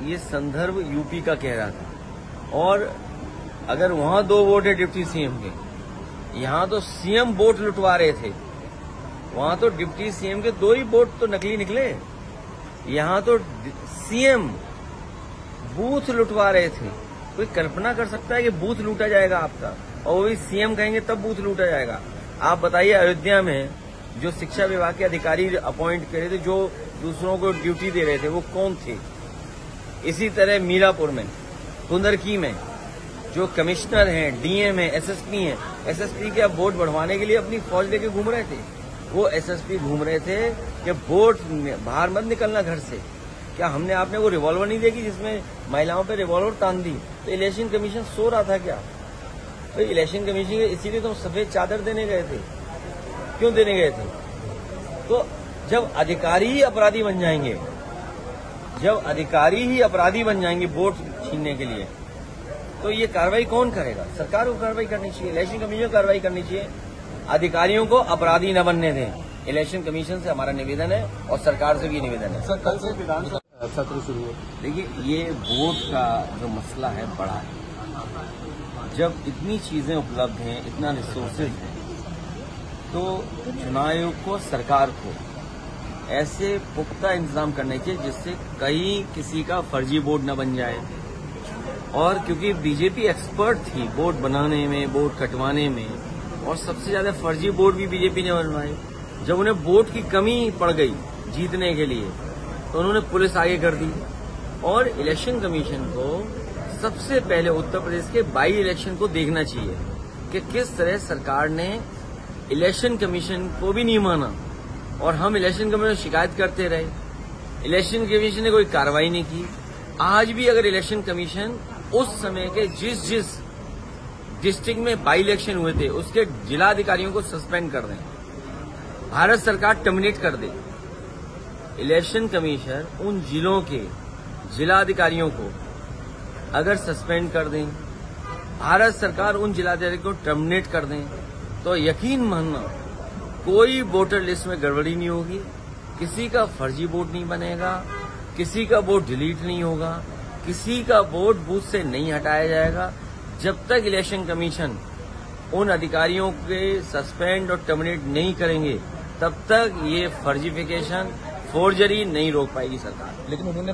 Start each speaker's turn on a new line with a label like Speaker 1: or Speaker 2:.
Speaker 1: ये संदर्भ यूपी का कह रहा था। और अगर वहां 2 वोट है डिप्टी सीएम के, यहाँ तो सीएम वोट लुटवा रहे थे। वहां तो डिप्टी सीएम के 2 ही वोट तो नकली निकले। यहाँ तो सीएम बूथ लुटवा रहे थे। कोई कल्पना कर सकता है कि बूथ लूटा जाएगा आपका, और वो भी सीएम कहेंगे तब बूथ लूटा जाएगा? आप बताइए, अयोध्या में जो शिक्षा विभाग के अधिकारी अपॉइंट करे थे, जो दूसरों को ड्यूटी दे रहे थे, वो कौन थे? इसी तरह मीरापुर में, कुंदरकी में जो कमिश्नर हैं, डीएम हैं, एसएसपी हैं, एसएसपी के अब वोट बढ़वाने के लिए अपनी फौज लेके घूम रहे थे। वो एसएसपी घूम रहे थे कि वोट बाहर मत निकलना घर से। क्या हमने आपने वो रिवॉल्वर नहीं देखी जिसमें महिलाओं पे रिवॉल्वर तान दी? तो इलेक्शन कमीशन सो रहा था क्या? तो इलेक्शन कमीशन इसीलिए तो सफेद चादर देने गए थे। क्यों देने गए थे? तो जब अधिकारी ही अपराधी बन जाएंगे, वोट छीनने के लिए, तो ये कार्रवाई कौन करेगा? सरकार को कार्रवाई करनी चाहिए, इलेक्शन कमीशन को कार्रवाई करनी चाहिए। अधिकारियों को अपराधी न बनने दें। इलेक्शन कमीशन से हमारा निवेदन है और सरकार से भी निवेदन है।
Speaker 2: सर, कल से विधानसभा सत्र शुरू है।
Speaker 1: देखिए, ये वोट का जो मसला है बड़ा है। जब इतनी चीजें उपलब्ध हैं, इतना रिसोर्सेज है, तो चुनाव आयोग को, सरकार को ऐसे पुख्ता इंतजाम करने चाहिए जिससे कहीं किसी का फर्जी वोट न बन जाए। और क्योंकि बीजेपी एक्सपर्ट थी वोट बनाने में, वोट कटवाने में, और सबसे ज्यादा फर्जी वोट भी बीजेपी ने बनवाए। जब उन्हें वोट की कमी पड़ गई जीतने के लिए, तो उन्होंने पुलिस आगे कर दी। और इलेक्शन कमीशन को सबसे पहले उत्तर प्रदेश के बाई इलेक्शन को देखना चाहिए कि किस तरह सरकार ने इलेक्शन कमीशन को भी नहीं माना, और हम इलेक्शन कमीशन शिकायत करते रहे। इलेक्शन कमीशन ने कोई कार्रवाई नहीं की। आज भी अगर इलेक्शन कमीशन उस समय के जिस डिस्ट्रिक्ट में बाई इलेक्शन हुए थे उसके जिलाधिकारियों को सस्पेंड कर दें, भारत सरकार टर्मिनेट कर दे, इलेक्शन कमीशन उन जिलों के जिलाधिकारियों को अगर सस्पेंड कर दें, भारत सरकार उन जिलाधिकारियों को टर्मिनेट कर दें, तो यकीन मानना कोई वोटर लिस्ट में गड़बड़ी नहीं होगी, किसी का फर्जी वोट नहीं बनेगा, किसी का वोट डिलीट नहीं होगा, किसी का वोट बूथ से नहीं हटाया जाएगा। जब तक इलेक्शन कमीशन उन अधिकारियों के सस्पेंड और टर्मिनेट नहीं करेंगे, तब तक ये फर्जीफिकेशन, फोर्जरी नहीं रोक पाएगी सरकार।
Speaker 2: लेकिन उन्होंने